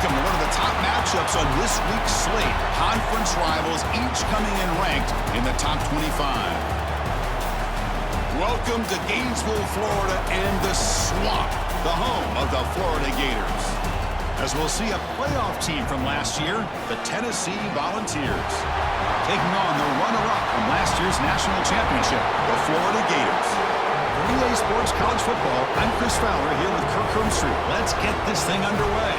Welcome to one of the top matchups on this week's slate. Conference rivals, each coming in ranked in the top 25. Welcome to Gainesville, Florida, and the Swamp, the home of the Florida Gators. As we'll see a playoff team from last year, the Tennessee Volunteers, taking on the runner-up from last year's national championship, the Florida Gators. For EA Sports College Football, I'm Chris Fowler here with Kirk Hermstreet. Let's get this thing underway.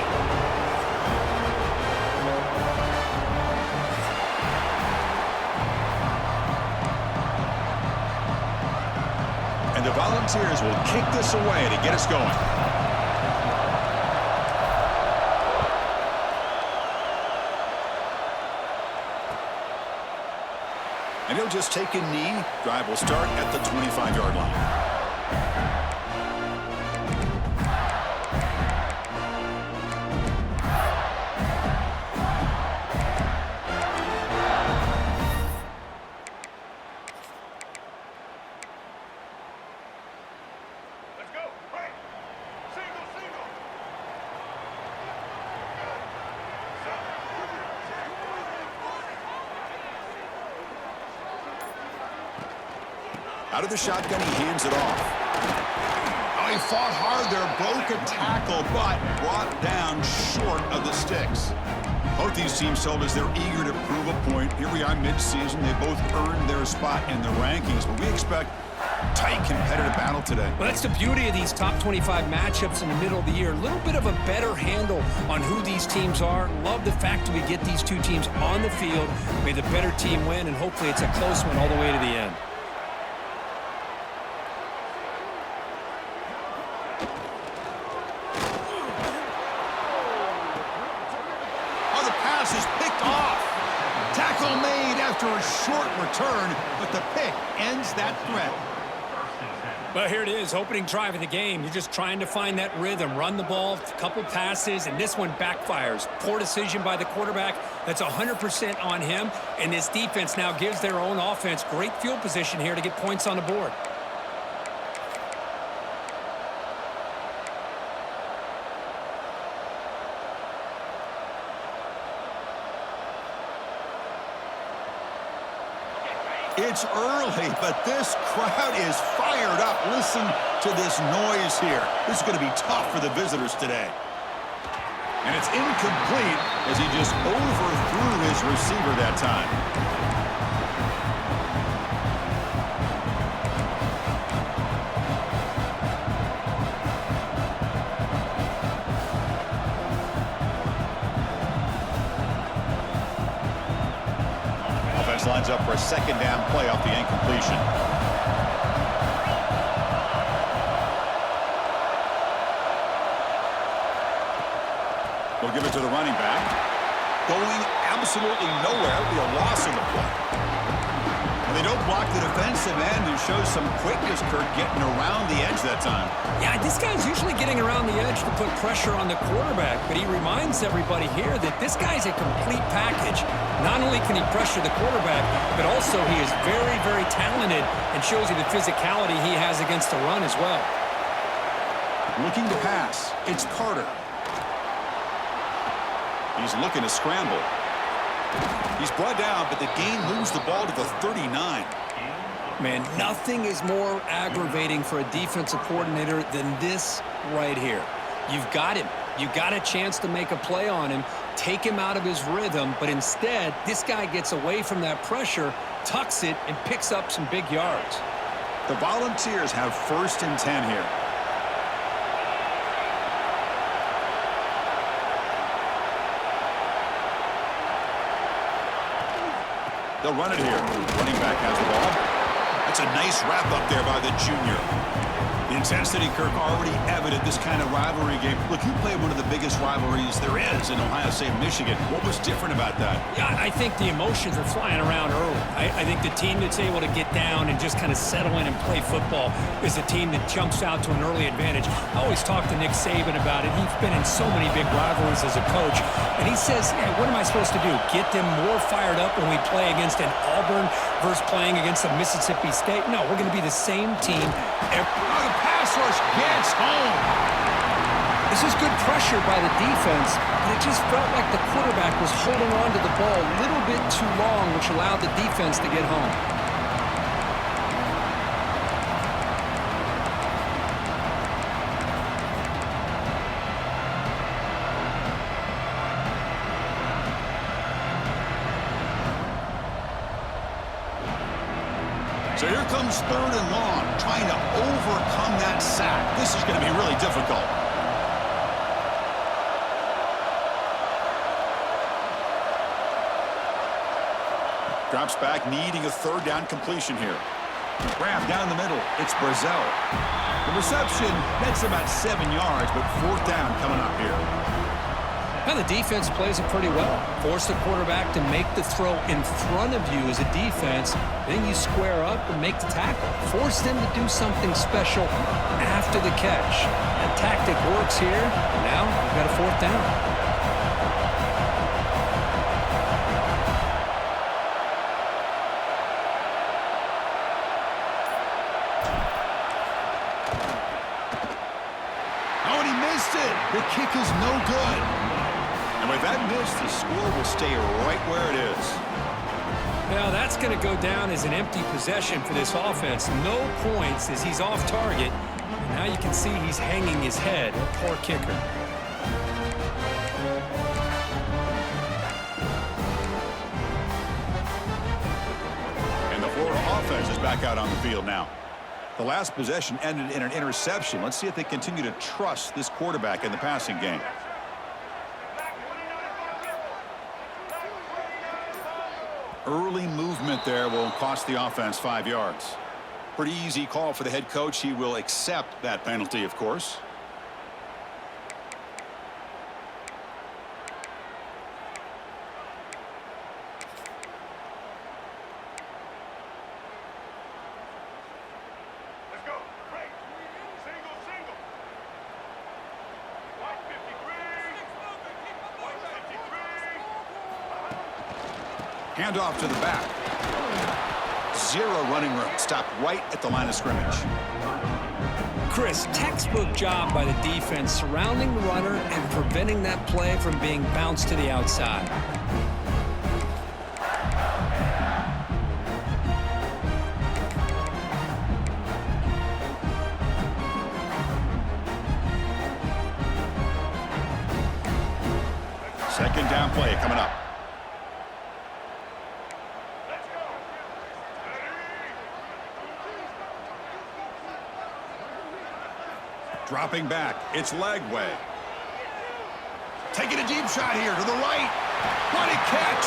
And the Volunteers will kick this away to get us going. And he'll just take a knee. Drive will start at the 25-yard line. Out of the shotgun, he hands it off. Oh, he fought hard there, broke a tackle, but brought down short of the sticks. Both these teams told us they're eager to prove a point. Here we are mid-season. They both earned their spot in the rankings, but we expect tight competitive battle today. Well, that's the beauty of these top 25 matchups in the middle of the year. A little bit of a better handle on who these teams are. Love the fact that we get these two teams on the field. May the better team win, and hopefully it's a close one all the way to the end. After a short return, but the pick ends that threat. Well, here it is, opening drive of the game. You're just trying to find that rhythm, run the ball, a couple passes, and this one backfires. Poor decision by the quarterback. That's 100% on him, and this defense now gives their own offense great field position here to get points on the board. It's early, but this crowd is fired up. Listen to this noise here. This is going to be tough for the visitors today. And it's incomplete as he just overthrew his receiver that time. Lines up for a second down play off the incompletion. We'll give it to the running back. Going absolutely nowhere. It'll be a loss in the play. And they don't block the defensive end and shows some quickness, Kirk, getting around the edge that time. Yeah, this guy's usually getting around the edge to put pressure on the quarterback, but he reminds everybody here that this guy's a complete package. Not only can he pressure the quarterback, but also he is very, very talented and shows you the physicality he has against the run as well. Looking to pass. It's Carter. He's looking to scramble. He's brought down, but the gain moves the ball to the 39. Man, nothing is more aggravating for a defensive coordinator than this right here. You've got him. You've got a chance to make a play on him, take him out of his rhythm, but instead, this guy gets away from that pressure, tucks it, and picks up some big yards. The Volunteers have 1st and 10 here. They'll run it here. Running back has the ball. That's a nice wrap up there by the junior. The intensity, Kirk, already evident this kind of rivalry game. Look, you played one of the biggest rivalries there is in Ohio State, Michigan. What was different about that? Yeah, I think the emotions are flying around early. I think the team that's able to get down and just kind of settle in and play football is the team that jumps out to an early advantage. I always talk to Nick Saban about it. He's been in so many big rivalries as a coach, and he says, yeah, what am I supposed to do? Get them more fired up when we play against an Auburn versus playing against a Mississippi State? No, we're going to be the same team. The pass rush gets home. This is good pressure by the defense, but it just felt like the quarterback was holding on to the ball a little bit too long, which allowed the defense to get home. So here comes 3rd and long, trying to overcome that sack. This is going to be really difficult. Drops back, needing a 3rd down completion here. Grab down the middle. It's Brazel. The reception nets about 7 yards, but 4th down coming up here. Now the defense plays it pretty well. Force the quarterback to make the throw in front of you as a defense. Then you square up and make the tackle. Force them to do something special after the catch. That tactic works here. Now we've got a 4th down. The kick is no good. And with that miss, the score will stay right where it is. Now that's going to go down as an empty possession for this offense. No points as he's off target. And now you can see he's hanging his head. A poor kicker. And the Florida offense is back out on the field now. The last possession ended in an interception. Let's see if they continue to trust this quarterback in the passing game. Early movement there will cost the offense 5 yards. Pretty easy call for the head coach. He will accept that penalty, of course. Handoff to the back. 0 running room. Stopped right at the line of scrimmage. Chris, textbook job by the defense surrounding the runner and preventing that play from being bounced to the outside. Second down play coming up. Dropping back. It's Legway. Taking a deep shot here to the right. What a catch.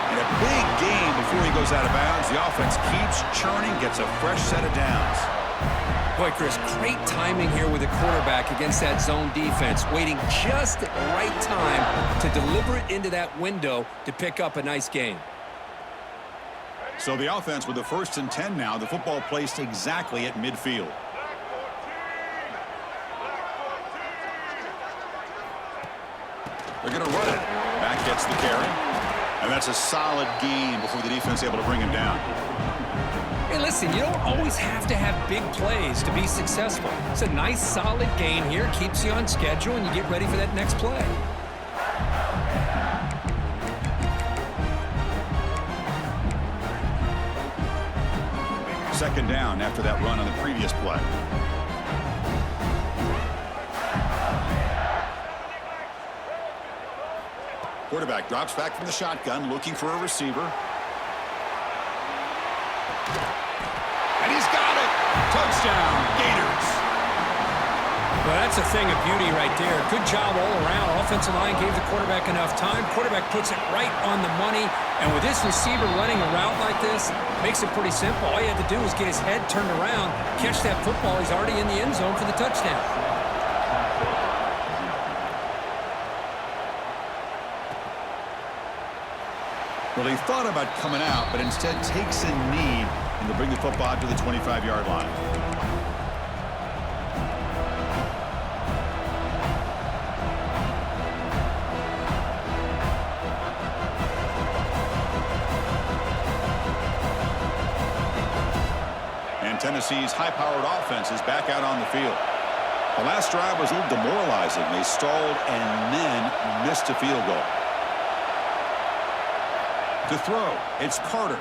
And a big gain before he goes out of bounds. The offense keeps churning, gets a fresh set of downs. Boy, Chris, great timing here with the quarterback against that zone defense, waiting just at the right time to deliver it into that window to pick up a nice gain. So the offense with the 1st and 10 now, the football placed exactly at midfield. They're going to run it. Back gets the carry. And that's a solid gain before the defense is able to bring him down. Hey, listen, you don't always have to have big plays to be successful. It's a nice, solid gain here. Keeps you on schedule, and you get ready for that next play. Second down after that run on the previous play. Quarterback drops back from the shotgun, looking for a receiver. And he's got it! Touchdown, Gators! Well, that's a thing of beauty right there. Good job all around. Offensive line gave the quarterback enough time. Quarterback puts it right on the money. And with this receiver running a route like this, makes it pretty simple. All you have to do is get his head turned around, catch that football. He's already in the end zone for the touchdown. Well, he thought about coming out, but instead takes a knee and to bring the football out to the 25-yard line. And Tennessee's high-powered offense is back out on the field. The last drive was a little demoralizing. They stalled and then missed a field goal. To throw, it's Carter.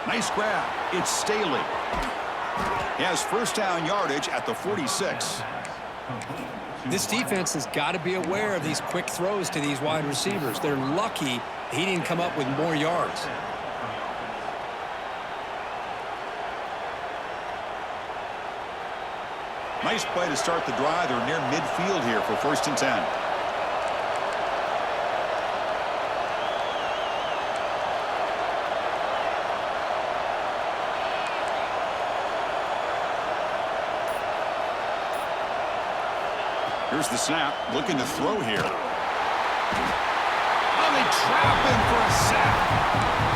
Nice grab. It's Staley. He has first down yardage at the 46. This defense has got to be aware of these quick throws to these wide receivers. They're lucky he didn't come up with more yards. Nice play to start the drive. They're near midfield here for 1st and 10. Here's the snap. Looking to throw here. Oh, they trap him for a sack.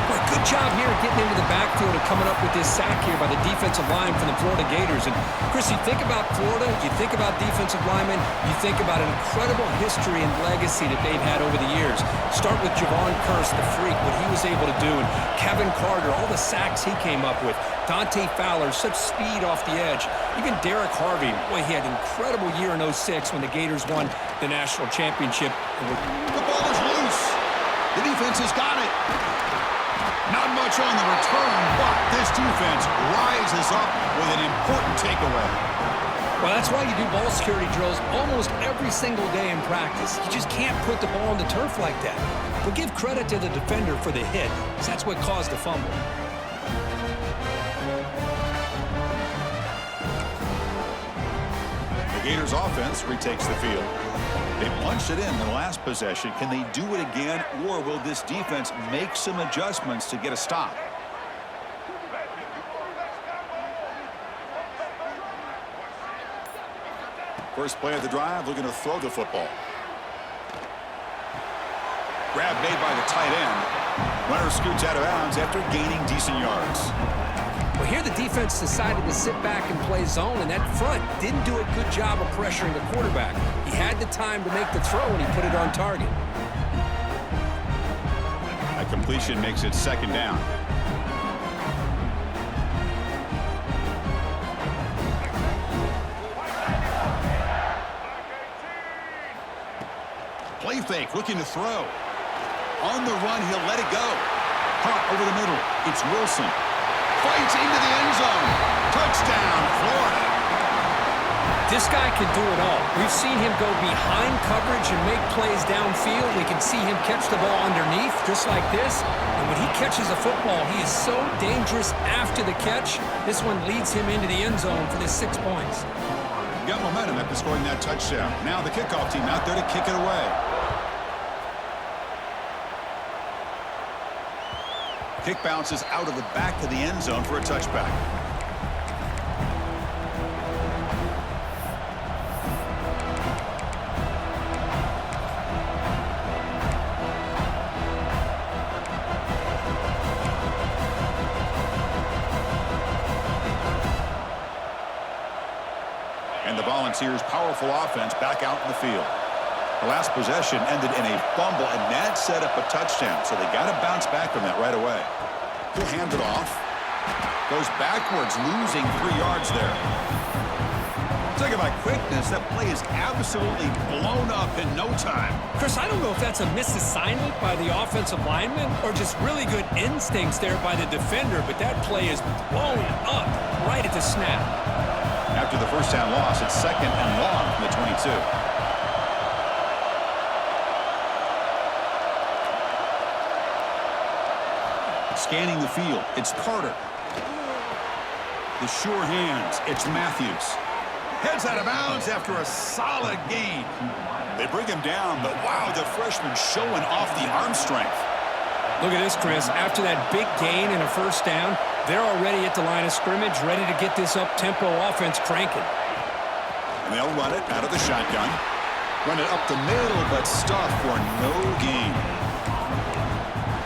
Boy, good job here getting into the backfield and coming up with this sack here by the defensive line from the Florida Gators. And, Chris, you think about Florida, you think about defensive linemen, you think about an incredible history and legacy that they've had over the years. Start with Javon Kearse, the freak, what he was able to do, and Kevin Carter, all the sacks he came up with. Dante Fowler, such speed off the edge. Even Derek Harvey, boy, he had an incredible year in '06 when the Gators won the national championship. The ball is loose. The defense has got it. Not much on the return, but this defense rises up with an important takeaway. Well, that's why you do ball security drills almost every single day in practice. You just can't put the ball on the turf like that. But give credit to the defender for the hit, because that's what caused the fumble. The Gators offense retakes the field. They punched it in the last possession. Can they do it again, or will this defense make some adjustments to get a stop? First play of the drive, looking to throw the football. Grab made by the tight end. Runner scoots out of bounds after gaining decent yards. Well, here the defense decided to sit back and play zone, and that front didn't do a good job of pressuring the quarterback. He had the time to make the throw, and he put it on target. A completion makes it 2nd down. Play fake, looking to throw. On the run, he'll let it go. Caught over the middle. It's Wilson. Fights into the end zone. Touchdown, Florida. This guy can do it all. We've seen him go behind coverage and make plays downfield. We can see him catch the ball underneath, just like this. And when he catches a football, he is so dangerous after the catch. This one leads him into the end zone for the 6 points. Got momentum after scoring that touchdown. Now the kickoff team out there to kick it away. Kick bounces out of the back of the end zone for a touchback. And the Volunteers' powerful offense back out in the field. The last possession ended in a fumble, and that set up a touchdown, so they got to bounce back from that right away. He'll hand it off. Goes backwards, losing 3 yards there. Talking about quickness, that play is absolutely blown up in no time. Chris, I don't know if that's a misassignment by the offensive lineman or just really good instincts there by the defender, but that play is blown up right at the snap. After the first down loss, it's 2nd and long from the 22. Scanning the field, it's Carter. The sure hands, it's Matthews. Heads out of bounds after a solid gain. They bring him down, but wow, the freshman showing off the arm strength. Look at this, Chris. After that big gain and a first down, they're already at the line of scrimmage, ready to get this up-tempo offense cranking. And they'll run it out of the shotgun. Run it up the middle, but stuff for no gain.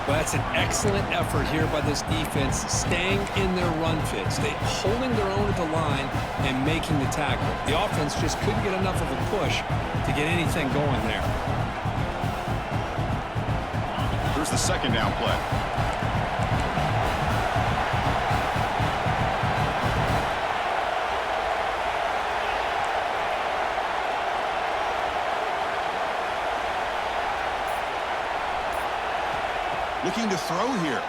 Well, that's an excellent effort here by this defense, staying in their run fits. They holding their own at the line and making the tackle. The offense just couldn't get enough of a push to get anything going there. Here's the 2nd down play. Looking to throw here.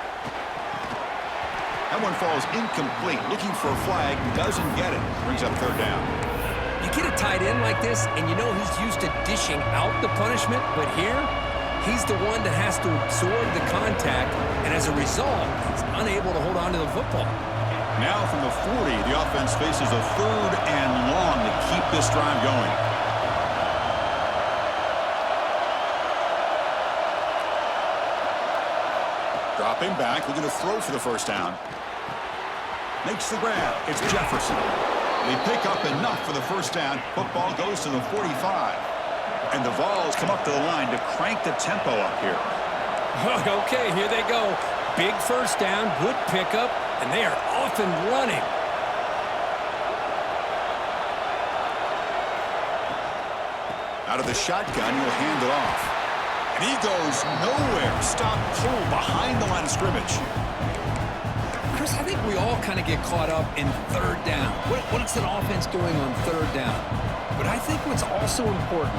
That one falls incomplete. Looking for a flag. Doesn't get it. Brings up third down. You get a tight end like this, and you know he's used to dishing out the punishment, but here, he's the one that has to absorb the contact, and as a result, he's unable to hold on to the football. Now from the 40, the offense faces a third and long to keep this drive going. Dropping back, looking to throw for the first down. Makes the grab. It's Jefferson. They pick up enough for the first down. Football goes to the 45. And the Vols come up to the line to crank the tempo up here. Okay, here they go. Big first down, good pickup, and they are off and running. Out of the shotgun, he'll hand it off. And he goes nowhere. Stop pull behind the line of scrimmage. Chris, I think we all kind of get caught up in third down. What's an offense doing on third down? But I think what's also important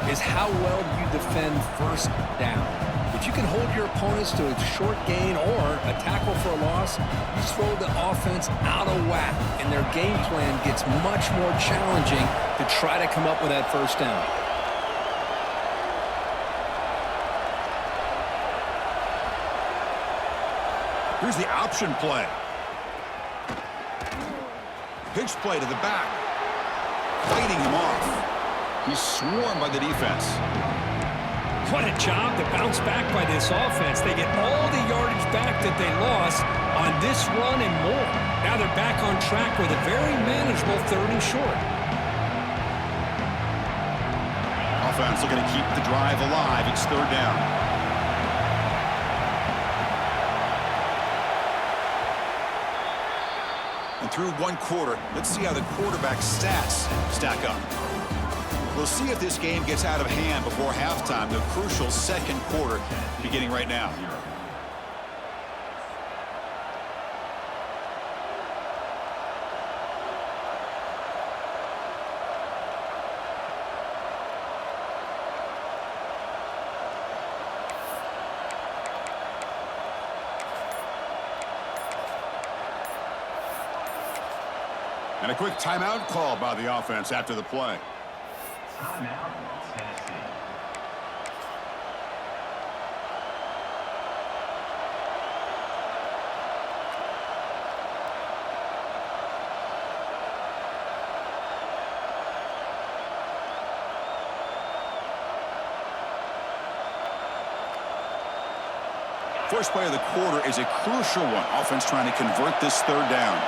is how well you defend first down. If you can hold your opponents to a short gain or a tackle for a loss, you throw the offense out of whack, and their game plan gets much more challenging to try to come up with that first down. Here's the option play. Pitch play to the back. Fighting him off. He's swarmed by the defense. What a job to bounce back by this offense. They get all the yardage back that they lost on this run and more. Now they're back on track with a very manageable third and short. Offense looking to keep the drive alive. It's third down. And through one quarter, let's see how the quarterback's stats stack up. We'll see if this game gets out of hand before halftime, the crucial second quarter beginning right now. And a quick timeout call by the offense after the play. Timeout, Tennessee. First play of the quarter is a crucial one. Offense trying to convert this third down.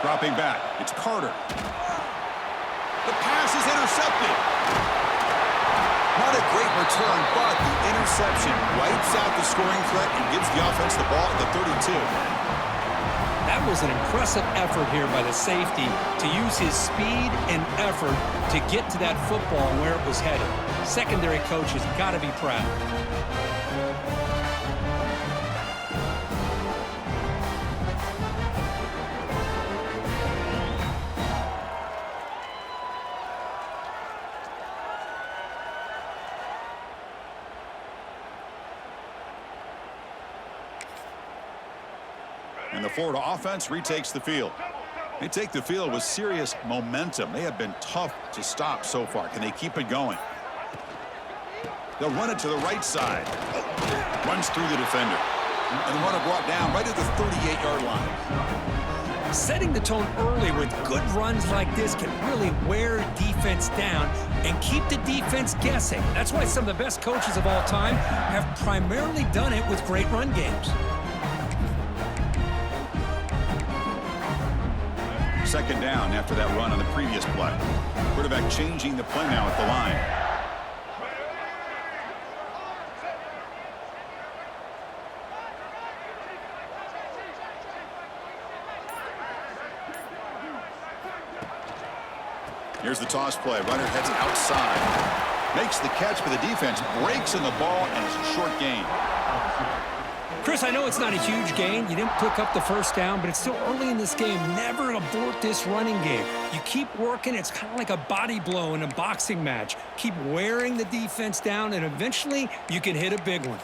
Dropping back. It's Carter. The pass is intercepted. Not a great return, but the interception wipes out the scoring threat and gives the offense the ball at the 32. That was an impressive effort here by the safety to use his speed and effort to get to that football and where it was headed. Secondary coach has got to be proud. And the Florida offense retakes the field. They take the field with serious momentum. They have been tough to stop so far. Can they keep it going? They'll run it to the right side. Runs through the defender. And the runner brought down right at the 38-yard line. Setting the tone early with good runs like this can really wear defense down and keep the defense guessing. That's why some of the best coaches of all time have primarily done it with great run games. Second down after that run on the previous play. Quarterback changing the play now at the line. Here's the toss play. Runner heads outside. Makes the catch, but the defense breaks in the ball, and it's a short gain. Chris, I know it's not a huge gain. You didn't pick up the first down, but it's still early in this game. Never abort this running game. You keep working. It's kind of like a body blow in a boxing match. Keep wearing the defense down, and eventually you can hit a big one.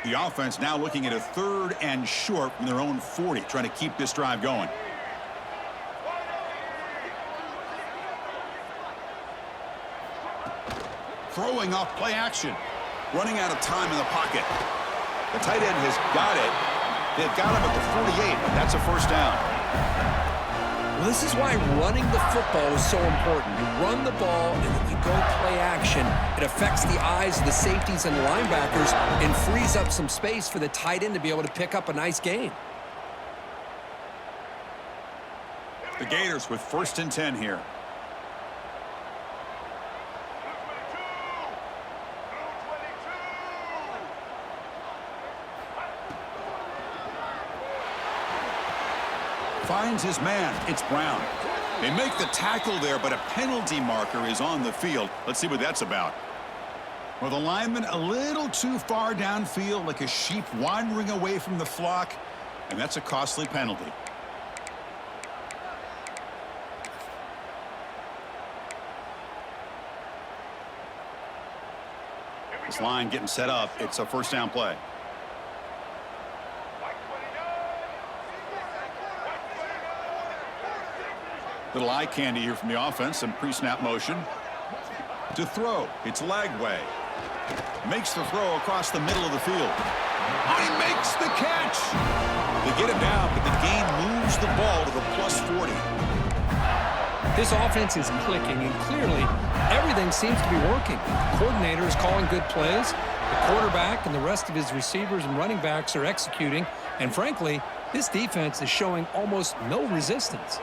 The offense now looking at a 3rd and short from their own 40, trying to keep this drive going. Throwing off play action. Running out of time in the pocket. The tight end has got it. They've got him at the 48, but that's a first down. Well, this is why running the football is so important. You run the ball, and then you go play action. It affects the eyes of the safeties and the linebackers and frees up some space for the tight end to be able to pick up a nice gain. The Gators with 1st and 10 here. Finds his man. It's Brown. They make the tackle there, but a penalty marker is on the field. Let's see what that's about. Well, the lineman a little too far downfield, like a sheep wandering away from the flock, and that's a costly penalty. This line getting set up. It's a first down play. Little eye candy here from the offense. Some pre-snap motion. To throw. It's Lagway. Makes the throw across the middle of the field. Oh, he makes the catch. They get him down, but the gain moves the ball to the plus 40. This offense is clicking, and clearly everything seems to be working. The coordinator is calling good plays. The quarterback and the rest of his receivers and running backs are executing. And frankly, this defense is showing almost no resistance.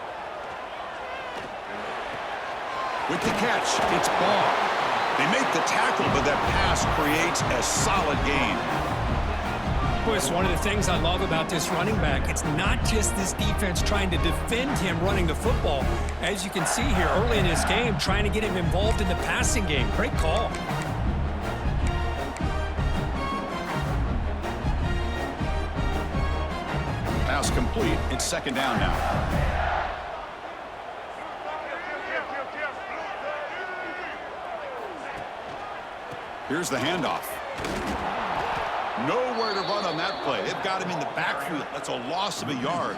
With the catch, it's Ball. They make the tackle, but that pass creates a solid gain. Boy, it's one of the things I love about this running back. It's not just this defense trying to defend him running the football. As you can see here early in this game, trying to get him involved in the passing game. Great call. Pass complete. It's 2nd down now. Here's the handoff. Nowhere to run on that play. They've got him in the backfield. That's a loss of a yard.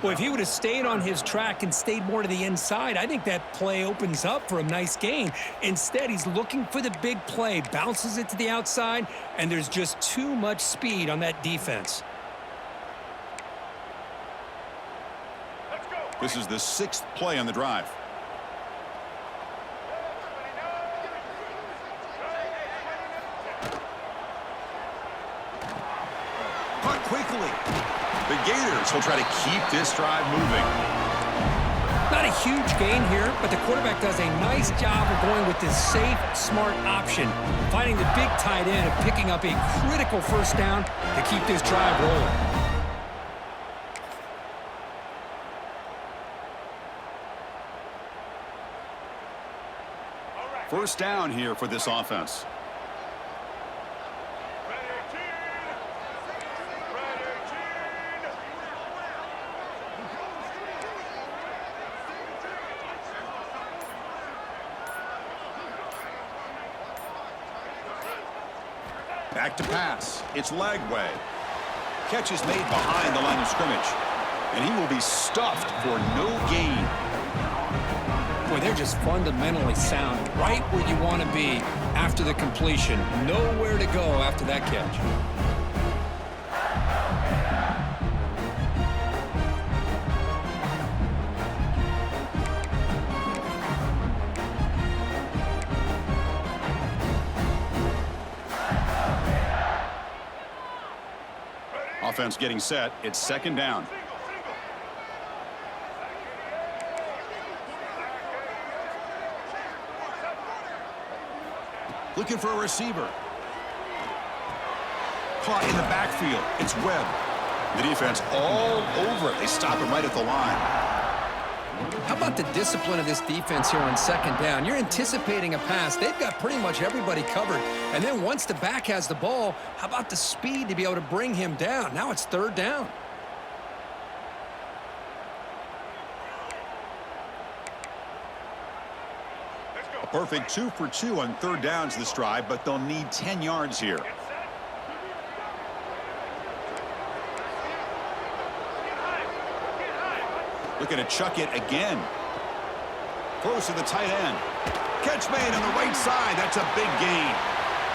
Boy, if he would have stayed on his track and stayed more to the inside, I think that play opens up for a nice gain. Instead, he's looking for the big play, bounces it to the outside, and there's just too much speed on that defense. This is the 6th play on the drive. Caught quickly. The Gators will try to keep this drive moving. Not a huge gain here, but the quarterback does a nice job of going with this safe, smart option, finding the big tight end and picking up a critical first down to keep this drive rolling. First down here for this offense. Back to pass. It's Lagway. Catch is made behind the line of scrimmage. And he will be stuffed for no gain. Boy, they're just fundamentally sound, right where you want to be after the completion. Nowhere to go after that catch. Offense getting set. It's 2nd down. Looking for a receiver. Caught in the backfield. It's Webb. The defense all over it. They stop him right at the line. How about about the discipline of this defense here on second down? You're anticipating a pass. They've got pretty much everybody covered. And then once the back has the ball, how about the speed to be able to bring him down? Now it's third down. A perfect 2 for 2 on third downs this drive, but they'll need 10 yards here. Looking to chuck it again. Close to the tight end. Catch made on the right side. That's a big gain.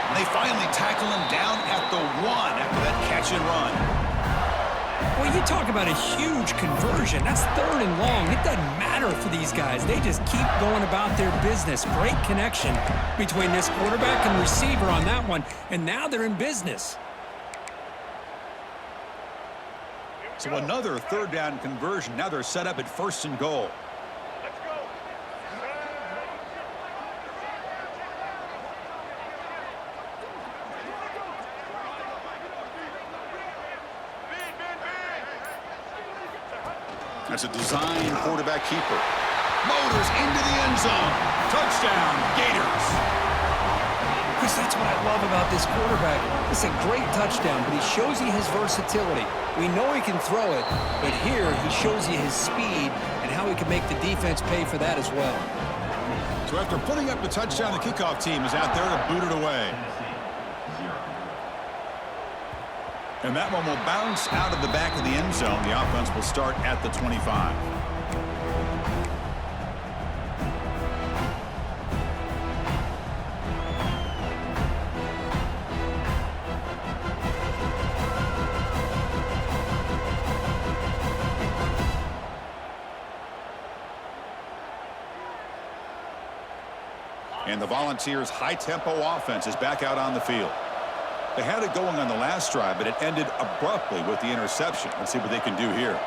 And they finally tackle him down at the 1 after that catch and run. Well, you talk about a huge conversion. That's third and long. It doesn't matter for these guys. They just keep going about their business. Great connection between this quarterback and receiver on that one. And now they're in business. So another third down conversion. Now they're set up at 1st and goal. That's a design quarterback keeper. Motors into the end zone. Touchdown, Gators. Chris, that's what I love about this quarterback. It's a great touchdown, but he shows you his versatility. We know he can throw it, but here he shows you his speed and how he can make the defense pay for that as well. So after putting up the touchdown, the kickoff team is out there to boot it away. And that one will bounce out of the back of the end zone. The offense will start at the 25. And the Volunteers' high-tempo offense is back out on the field. They had it going on the last drive, but it ended abruptly with the interception. Let's see what they can do here.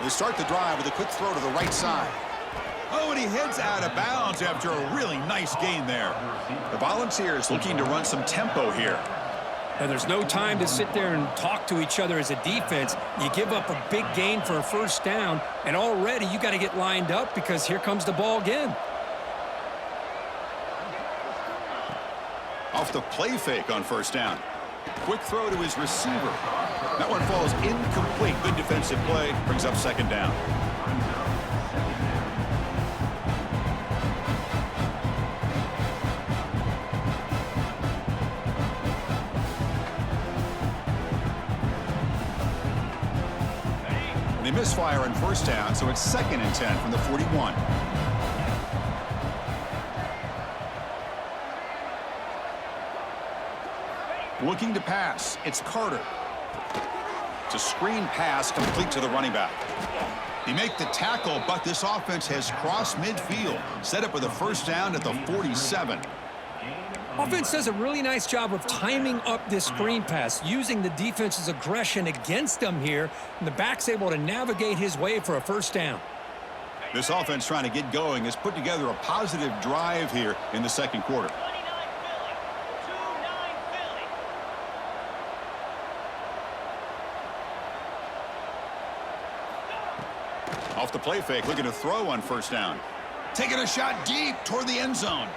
They start the drive with a quick throw to the right side. Oh, and he heads out of bounds after a really nice gain there. The Volunteers looking to run some tempo here. And there's no time to sit there and talk to each other as a defense. You give up a big gain for a first down, and already you got to get lined up because here comes the ball again. Off the play fake on first down. Quick throw to his receiver. That one falls incomplete. Good defensive play. Brings up second down. They misfire on first down, so it's 2nd and 10 from the 41. Looking to pass. It's Carter. It's a screen pass complete to the running back. He make the tackle, but this offense has crossed midfield. Set up with a first down at the 47. Offense does a really nice job of timing up this screen pass, using the defense's aggression against them here, and the back's able to navigate his way for a first down. This offense trying to get going has put together a positive drive here in the second quarter. Off the play fake, looking to throw on first down. Taking a shot deep toward the end zone.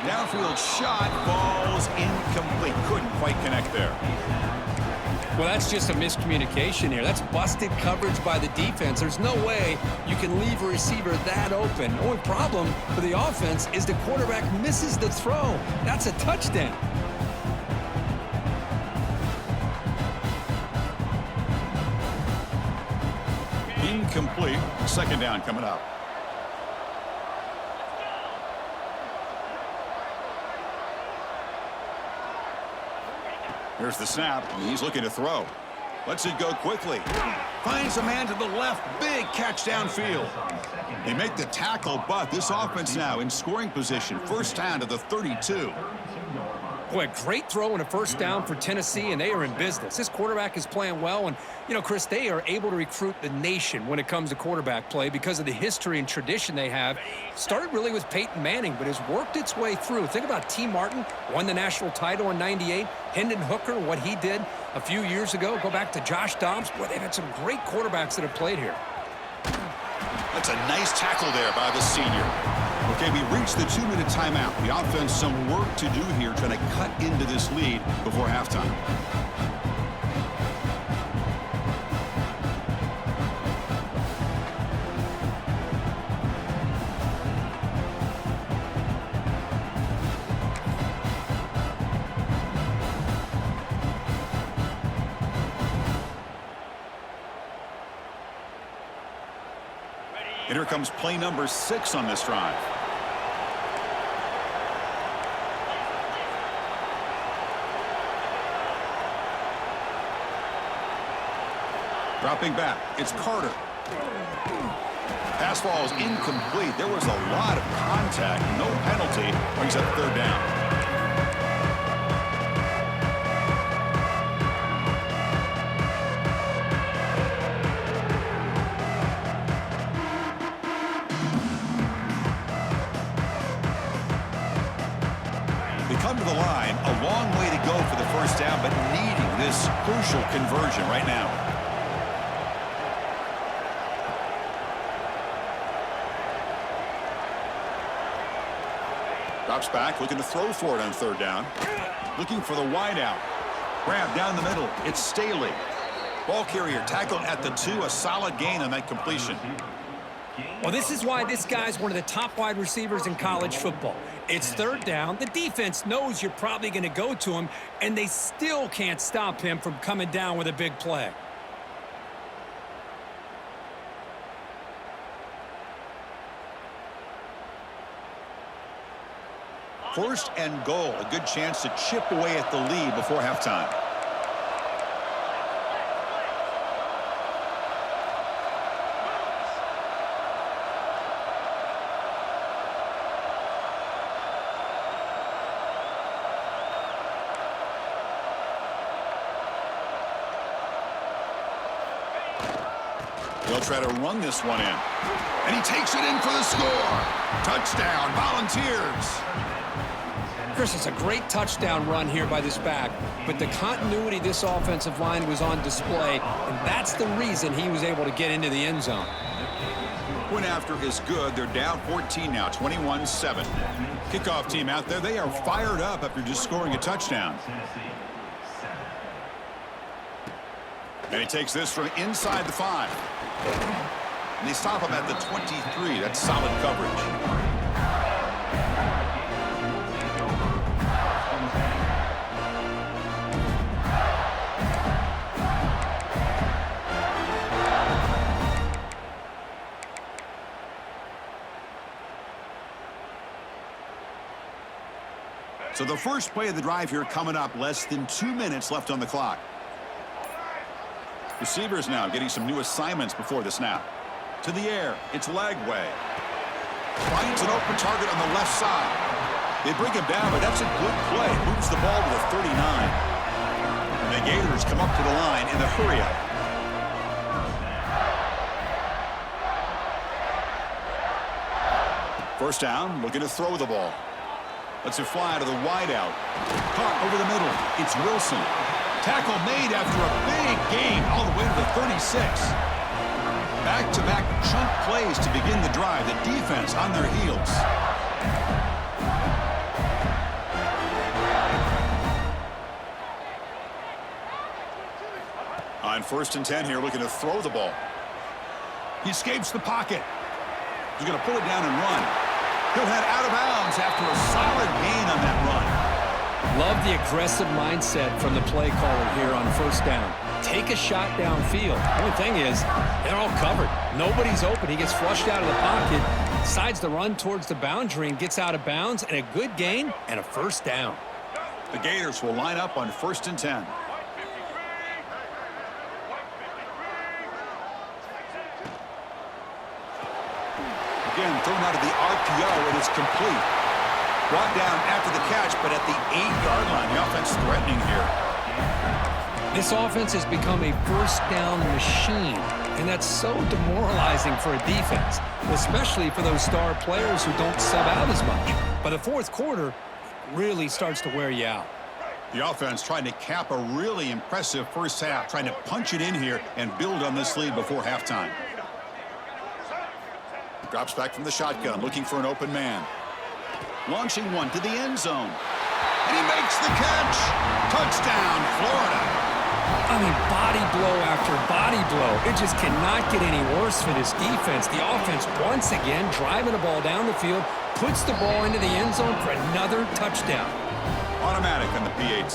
Downfield shot falls incomplete. Couldn't quite connect there. Well, that's just a miscommunication here. That's busted coverage by the defense. There's no way you can leave a receiver that open. The only problem for the offense is the quarterback misses the throw. That's a touchdown. Incomplete. Second down coming up. Here's the snap. He's looking to throw. Lets it go quickly. Finds a man to the left. Big catch downfield. They make the tackle, but this offense now in scoring position. First down to the 32. Boy, great throw and a first down for Tennessee, and they are in business. This quarterback is playing well, and, Chris, they are able to recruit the nation when it comes to quarterback play because of the history and tradition they have. Started really with Peyton Manning, but has worked its way through. Think about T. Martin, won the national title in '98. Hendon Hooker, what he did a few years ago. Go back to Josh Dobbs. Boy, they've had some great quarterbacks that have played here. That's a nice tackle there by the senior. Okay, we reached the 2-minute timeout. The offense some work to do here trying to cut into this lead before halftime. And here comes play number 6 on this drive. Dropping back, it's Carter. Pass ball is incomplete. There was a lot of contact. No penalty. Brings up third down. They come to the line, a long way to go for the first down, but needing this crucial conversion right now. Drops back, looking to throw for it on third down. Looking for the wide out. Grab down the middle. It's Staley. Ball carrier tackled at the 2. A solid gain on that completion. Well, this is why this guy's one of the top wide receivers in college football. It's third down. The defense knows you're probably going to go to him, and they still can't stop him from coming down with a big play. First and goal. A good chance to chip away at the lead before halftime. They'll try to run this one in. And he takes it in for the score. Touchdown, Volunteers. Chris, it's a great touchdown run here by this back, but the continuity of this offensive line was on display, and that's the reason he was able to get into the end zone. Point after is good. They're down 14 now, 21-7. Kickoff team out there. They are fired up after just scoring a touchdown. And he takes this from inside the 5. And they stop him at the 23. That's solid coverage. So the first play of the drive here coming up. Less than 2 minutes left on the clock. Receivers now getting some new assignments before the snap. To the air. It's Lagway. Finds an open target on the left side. They bring him down, but that's a good play. Moves the ball to the 39. And the Gators come up to the line in the hurry-up. First down, looking to throw the ball. Lets it fly to the wideout. Caught over the middle. It's Wilson. Tackle made after a big gain all the way to the 36. Back-to-back chunk plays to begin the drive. The defense on their heels. On 1st and 10 here, looking to throw the ball. He escapes the pocket. He's going to pull it down and run. He'll head out of bounds after a solid gain on that run. Love the aggressive mindset from the play caller here on first down. Take a shot downfield. The only thing is, they're all covered. Nobody's open. He gets flushed out of the pocket, decides to run towards the boundary and gets out of bounds, and a good gain and a first down. The Gators will line up on 1st and 10. Again, thrown out of the RPO, and it's complete. Brought down after the catch, but at the 8-yard line. The offense threatening here. This offense has become a first down machine, and that's so demoralizing for a defense, especially for those star players who don't sub out as much. By the fourth quarter, it really starts to wear you out. The offense trying to cap a really impressive first half, trying to punch it in here and build on this lead before halftime. Drops back from the shotgun, looking for an open man. Launching one to the end zone. And he makes the catch. Touchdown, Florida. I mean, body blow after body blow. It just cannot get any worse for this defense. The offense, once again, driving the ball down the field, puts the ball into the end zone for another touchdown. Automatic on the PAT.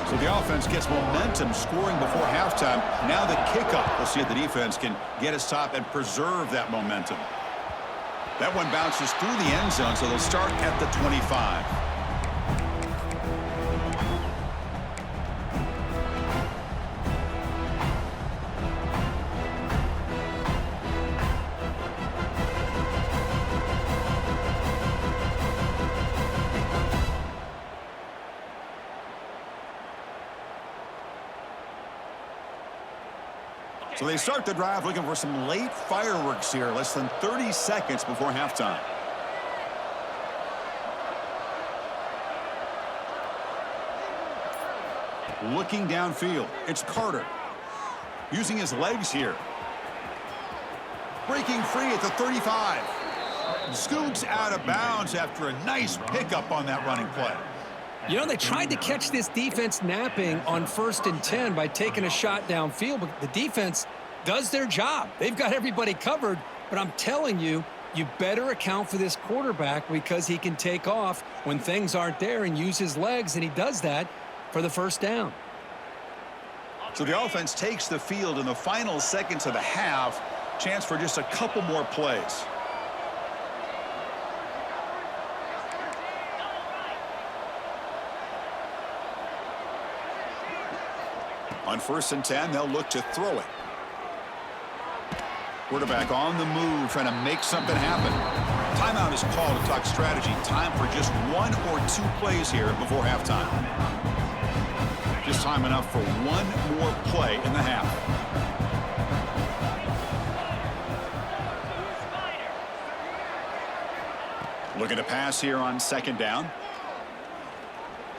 So the offense gets momentum scoring before halftime. Now the kickoff. We'll see if the defense can get a stop and preserve that momentum. That one bounces through the end zone, so they'll start at the 25. So they start the drive looking for some late fireworks here, less than 30 seconds before halftime. Looking downfield, it's Carter. Using his legs here. Breaking free at the 35. Scoots out of bounds after a nice pickup on that running play. You know, they tried to catch this defense napping on 1st and 10 by taking a shot downfield, but the defense does their job. They've got everybody covered, but I'm telling you, you better account for this quarterback because he can take off when things aren't there and use his legs, and he does that for the first down. So the offense takes the field in the final seconds of the half. Chance for just a couple more plays. On 1st and 10, they'll look to throw it. Quarterback on the move, trying to make something happen. Timeout is called to talk strategy. Time for just 1 or 2 plays here before halftime. Just time enough for one more play in the half. Looking to pass here on 2nd down.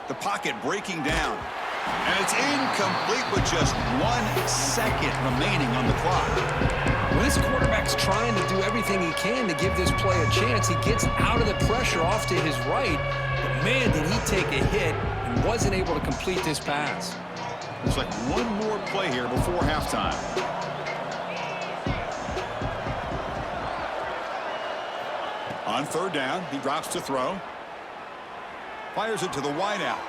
The pocket breaking down. And it's incomplete with just 1 second remaining on the clock. When this quarterback's trying to do everything he can to give this play a chance, he gets out of the pressure off to his right. But, man, did he take a hit and wasn't able to complete this pass. Looks like one more play here before halftime. On 3rd down, he drops to throw. Fires it to the wideout.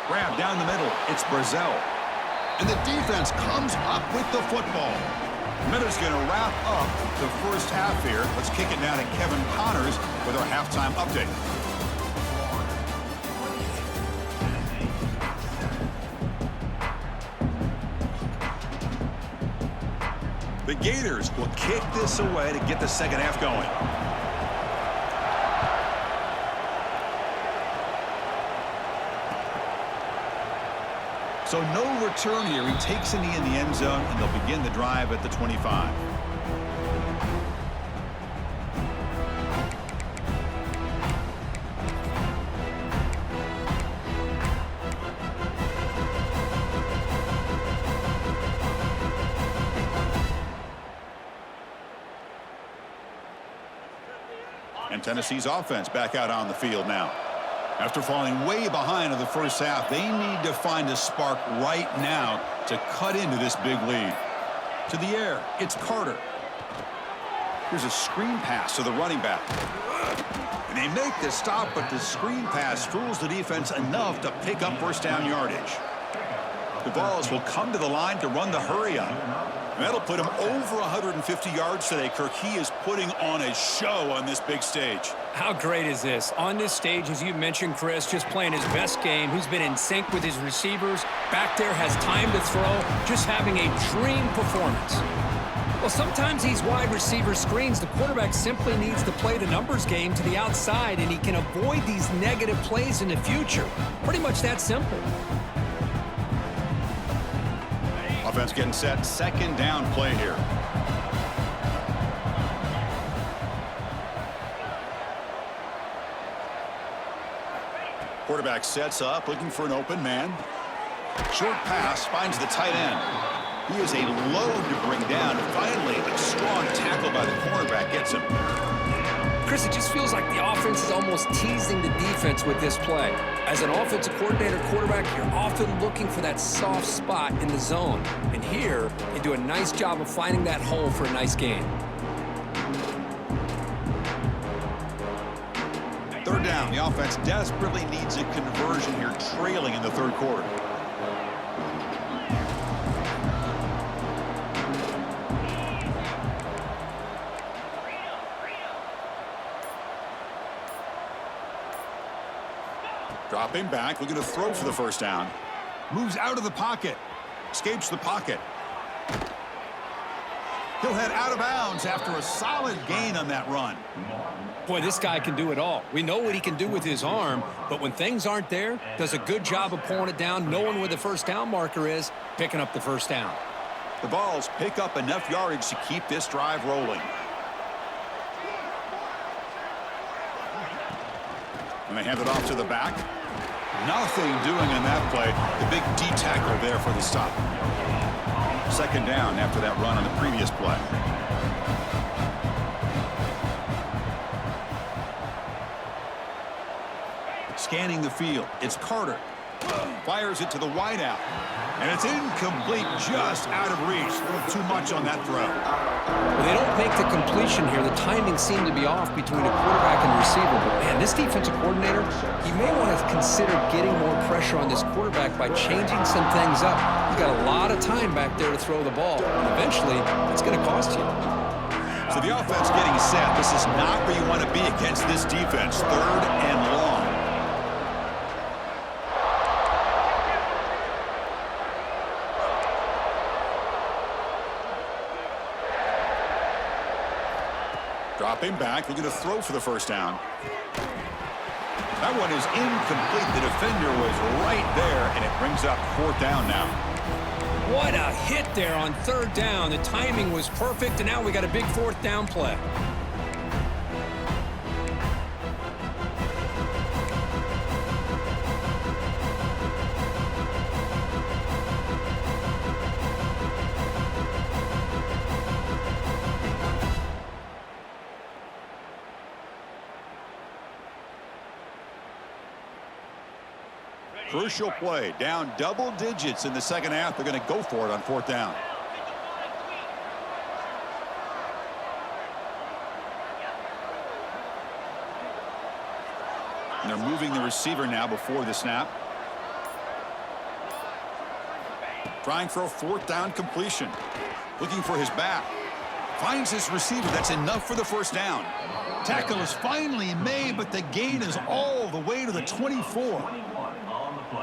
Grab down the middle. It's Brazel. And the defense comes up with the football. Miller's going to wrap up the first half here. Let's kick it now to Kevin Connors with our halftime update. The Gators will kick this away to get the second half going. So no return here. He takes a knee in the end zone, and they'll begin the drive at the 25. And Tennessee's offense back out on the field now. After falling way behind in the first half, they need to find a spark right now to cut into this big lead. To the air, it's Carter. Here's a screen pass to the running back. And they make the stop, but the screen pass fools the defense enough to pick up first down yardage. The Vols will come to the line to run the hurry up. That'll put him over 150 yards today, Kirk. He is putting on a show on this big stage. How great is this? On this stage, as you mentioned, Chris, just playing his best game. He's been in sync with his receivers. Back there, has time to throw. Just having a dream performance. Well, sometimes these wide receiver screens, the quarterback simply needs to play the numbers game to the outside, and he can avoid these negative plays in the future. Pretty much that simple. Offense getting set. Second down play here. Quarterback sets up, looking for an open man. Short pass finds the tight end. He is a load to bring down. And finally, a strong tackle by the cornerback gets him. Chris, it just feels like the offense is almost teasing the defense with this play. As an offensive coordinator quarterback, you're often looking for that soft spot in the zone. And here, they do a nice job of finding that hole for a nice gain. Third down. The offense desperately needs a conversion here, trailing in the third quarter. Dropping back, looking to throw for the first down. Moves out of the pocket. Escapes the pocket. He'll head out of bounds after a solid gain on that run. Boy, this guy can do it all. We know what he can do with his arm, but when things aren't there, does a good job of pulling it down, knowing where the first down marker is, picking up the first down. The Vols pick up enough yardage to keep this drive rolling. And they hand it off to the back. Nothing doing in that play. The big D tackle there for the stop. Second down after that run on the previous play. Scanning the field. It's Carter. Fires it to the wideout. And it's incomplete, just out of reach. A little too much on that throw. Well, they don't make the completion here. The timing seemed to be off between a quarterback and receiver. But, man, this defensive coordinator, he may want to consider getting more pressure on this quarterback by changing some things up. He's got a lot of time back there to throw the ball. And eventually, it's going to cost you. So the offense getting set. This is not where you want to be against this defense. Third and long. Dropping back, looking to throw for the first down. That one is incomplete. The defender was right there, and it brings up fourth down now. What a hit there on third down. The timing was perfect, and now we got a big fourth down play. Crucial play, down double digits in the second half. They're going to go for it on fourth down. And they're moving the receiver now before the snap. Trying for a fourth down completion. Looking for his back. Finds his receiver. That's enough for the first down. Tackle is finally made, but the gain is all the way to the 24.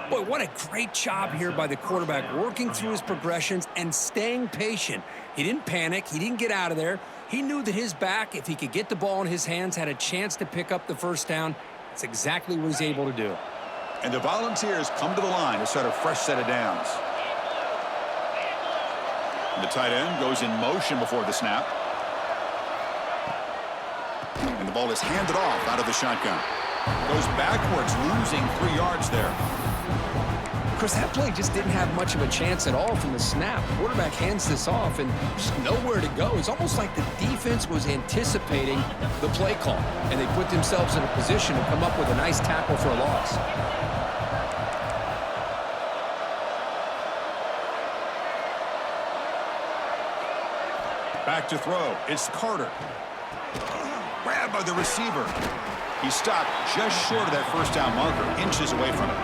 Boy, what a great job here by the quarterback, working through his progressions and staying patient. He didn't panic. He didn't get out of there. He knew that his back, if he could get the ball in his hands, had a chance to pick up the first down. That's exactly what he's able to do. And the Volunteers come to the line to start a fresh set of downs. And the tight end goes in motion before the snap. And the ball is handed off out of the shotgun. Goes backwards, losing 3 yards there. Chris, that play just didn't have much of a chance at all from the snap. Quarterback hands this off and just nowhere to go. It's almost like the defense was anticipating the play call, and they put themselves in a position to come up with a nice tackle for a loss. Back to throw. It's Carter. Grabbed by the receiver. He stopped just short of that first down marker, inches away from it.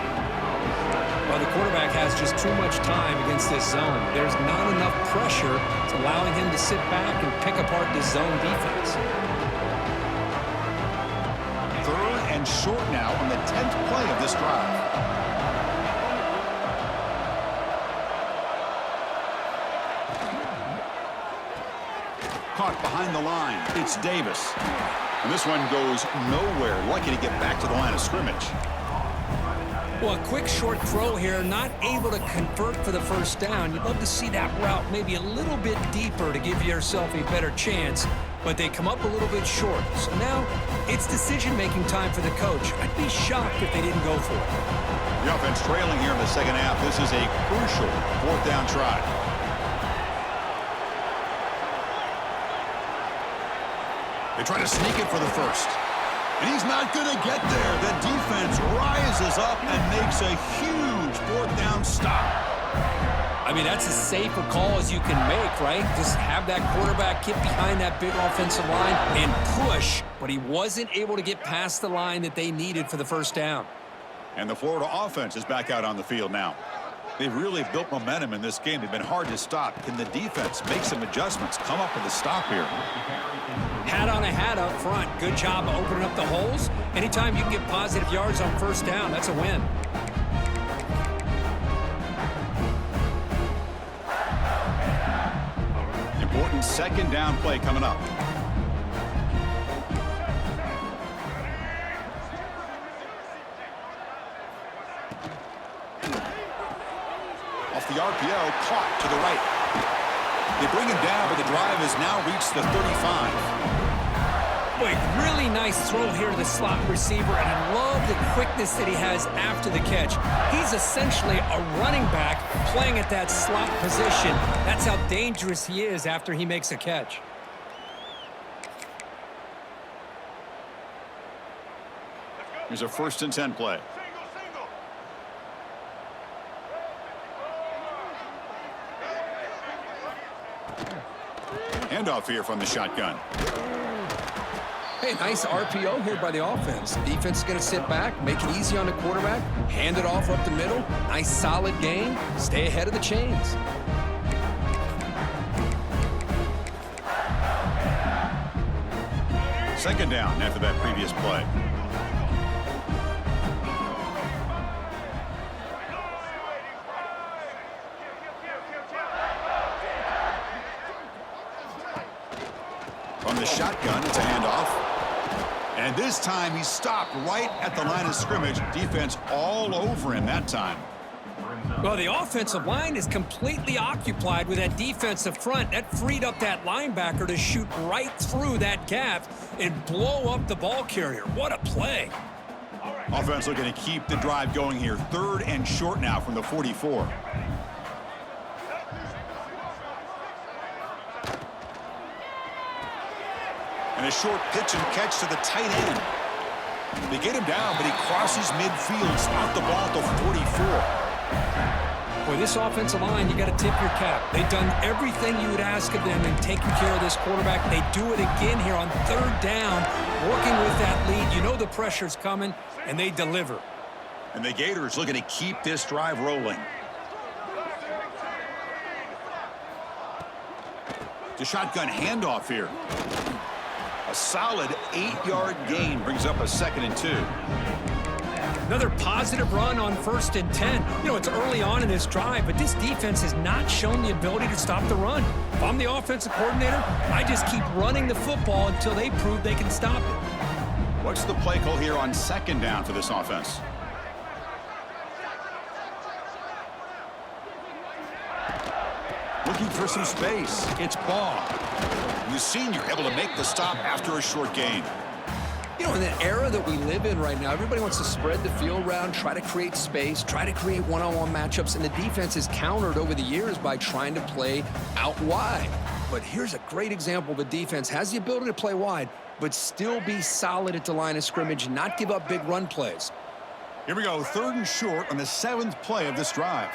Well, the quarterback has just too much time against this zone. There's not enough pressure to allowing him to sit back and pick apart this zone defense. 3rd and short now on the 10th play of this drive. Caught behind the line. It's Davis. And this one goes nowhere. Lucky to get back to the line of scrimmage. Well, a quick short throw here, not able to convert for the first down. You'd love to see that route maybe a little bit deeper to give yourself a better chance, but they come up a little bit short. So now it's decision-making time for the coach. I'd be shocked if they didn't go for it. The offense trailing here in the second half. This is a crucial 4th down try. They try to sneak it for the first. And he's not going to get there. The defense rises up and makes a huge 4th down stop. I mean, that's as safe a call as you can make, right? Just have that quarterback get behind that big offensive line and push, but he wasn't able to get past the line that they needed for the first down. And the Florida offense is back out on the field now. They've really built momentum in this game. They've been hard to stop. Can the defense make some adjustments, come up with a stop here? Hat on a hat up front. Good job of opening up the holes. Anytime you can get positive yards on first down, that's a win. Important 2nd down play coming up. Off the RPO, caught to the right. They bring him down, but the drive has now reached the 35. Boy, really nice throw here to the slot receiver, and I love the quickness that he has after the catch. He's essentially a running back playing at that slot position. That's how dangerous he is after he makes a catch. Here's a 1st and 10 play. Handoff here from the shotgun. Hey, nice RPO here by the offense. Defense is going to sit back, make it easy on the quarterback, hand it off up the middle. Nice solid gain. Stay ahead of the chains. Second down after that previous play. From the shotgun, it's a handoff. And this time he stopped right at the line of scrimmage. Defense all over him that time. Well, the offensive line is completely occupied with that defensive front. That freed up that linebacker to shoot right through that gap and blow up the ball carrier. What a play. Offense looking to keep the drive going here. 3rd and short now from the 44. And a short pitch and catch to the tight end. They get him down, but he crosses midfield, spot the ball at the 44. Boy, this offensive line, you got to tip your cap. They've done everything you would ask of them in taking care of this quarterback. They do it again here on 3rd down, working with that lead. You know the pressure's coming, and they deliver. And the Gators looking to keep this drive rolling. The shotgun handoff here. A solid 8-yard gain brings up a 2nd and 2. Another positive run on 1st and 10. You know, it's early on in this drive, but this defense has not shown the ability to stop the run. If I'm the offensive coordinator, I just keep running the football until they prove they can stop it. What's the play call here on 2nd down for this offense? Looking for some space. It's Baugh. The senior able to make the stop after a short gain. You know, in the era that we live in right now, everybody wants to spread the field around, try to create space, try to create one-on-one matchups, and the defense is countered over the years by trying to play out wide. But here's a great example. The defense has the ability to play wide, but still be solid at the line of scrimmage, not give up big run plays. Here we go, 3rd and short on the 7th play of this drive.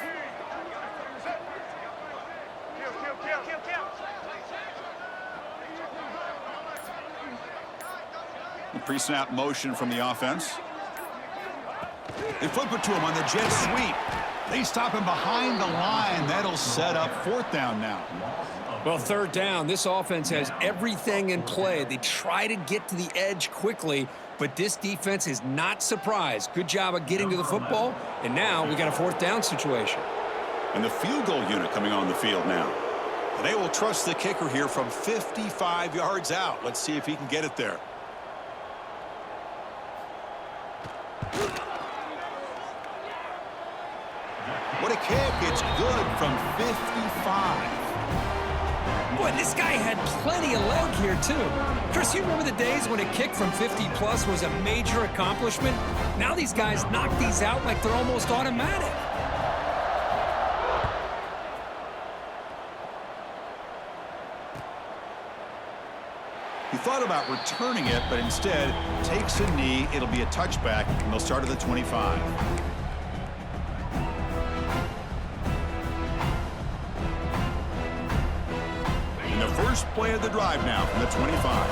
Pre-snap motion from the offense. They flip it to him on the jet sweep. They stop him behind the line. That'll set up 4th down now. Well, 3rd down, this offense has everything in play. They try to get to the edge quickly, but this defense is not surprised. Good job of getting to the football, and now we got a 4th down situation. And the field goal unit coming on the field now. And they will trust the kicker here from 55 yards out. Let's see if he can get it there. What a kick. It's good from 55. Boy, this guy had plenty of leg here, too. Chris, you remember the days when a kick from 50-plus was a major accomplishment? Now these guys knock these out like they're almost automatic. He thought about returning it, but instead takes a knee. It'll be a touchback, and they'll start at the 25. And the first play of the drive now from the 25.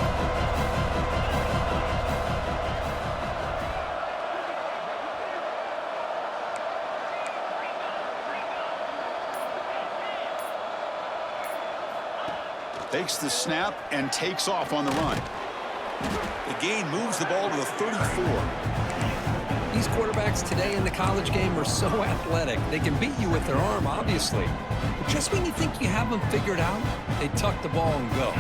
Takes the snap and takes off on the run. The gain moves the ball to the 34. These quarterbacks today in the college game are so athletic. They can beat you with their arm, obviously. But just when you think you have them figured out, they tuck the ball and go.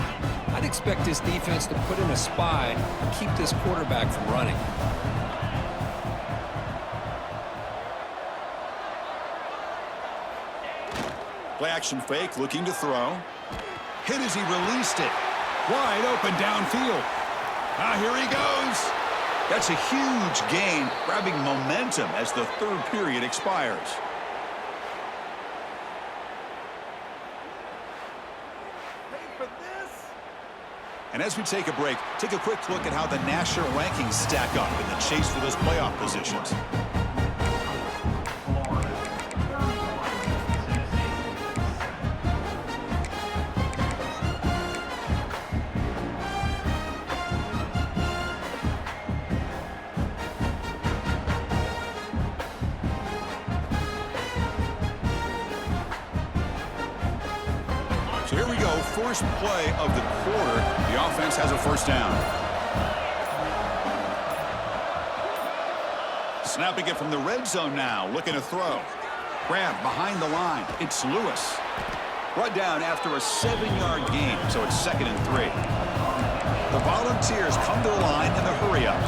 I'd expect this defense to put in a spy and keep this quarterback from running. Play action fake, looking to throw. Hit as he released it. Wide open downfield. Here he goes. That's a huge gain, grabbing momentum as the 3rd period expires. And as we take a break, take a quick look at how the national rankings stack up in the chase for those playoff positions. So here we go, first play of the quarter. The offense has a 1st down. Snapping it from the red zone now, looking to throw. Grab behind the line. It's Lewis. Brought down after a 7-yard gain, so it's 2nd and 3. The Volunteers come to the line in the hurry-up.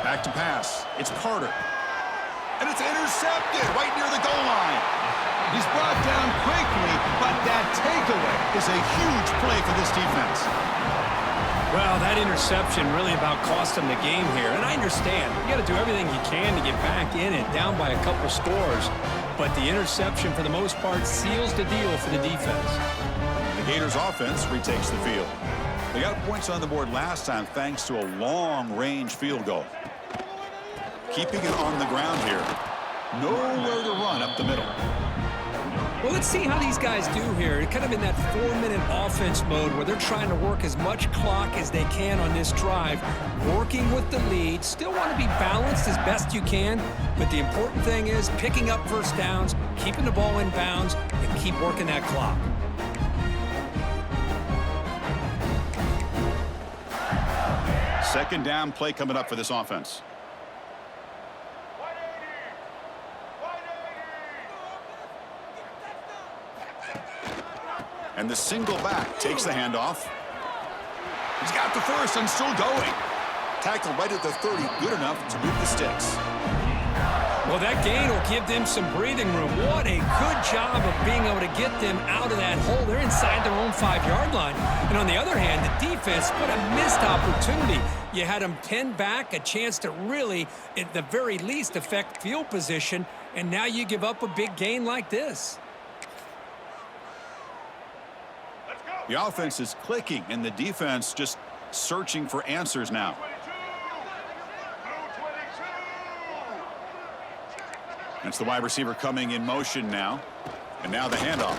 Back to pass. It's Carter. And it's intercepted right near the goal line. He's brought down quickly, but that takeaway is a huge play for this defense. Well, that interception really about cost them the game here. And I understand. You got to do everything you can to get back in it, down by a couple scores. But the interception, for the most part, seals the deal for the defense. The Gators offense retakes the field. They got points on the board last time thanks to a long-range field goal. Keeping it on the ground here. Nowhere to run up the middle. Well, let's see how these guys do here. Kind of in that 4-minute offense mode where they're trying to work as much clock as they can on this drive, working with the lead. Still want to be balanced as best you can, but the important thing is picking up 1st downs, keeping the ball in bounds, and keep working that clock. Second down play coming up for this offense. And the single back takes the handoff. He's got the first and still going. Tackled right at the 30, good enough to move the sticks. Well, that gain will give them some breathing room. What a good job of being able to get them out of that hole. They're inside their own 5-yard line. And on the other hand, the defense put a missed opportunity. You had them pinned back, a chance to really, at the very least, affect field position. And now you give up a big gain like this. The offense is clicking, and the defense just searching for answers now. That's the wide receiver coming in motion now. And now the handoff.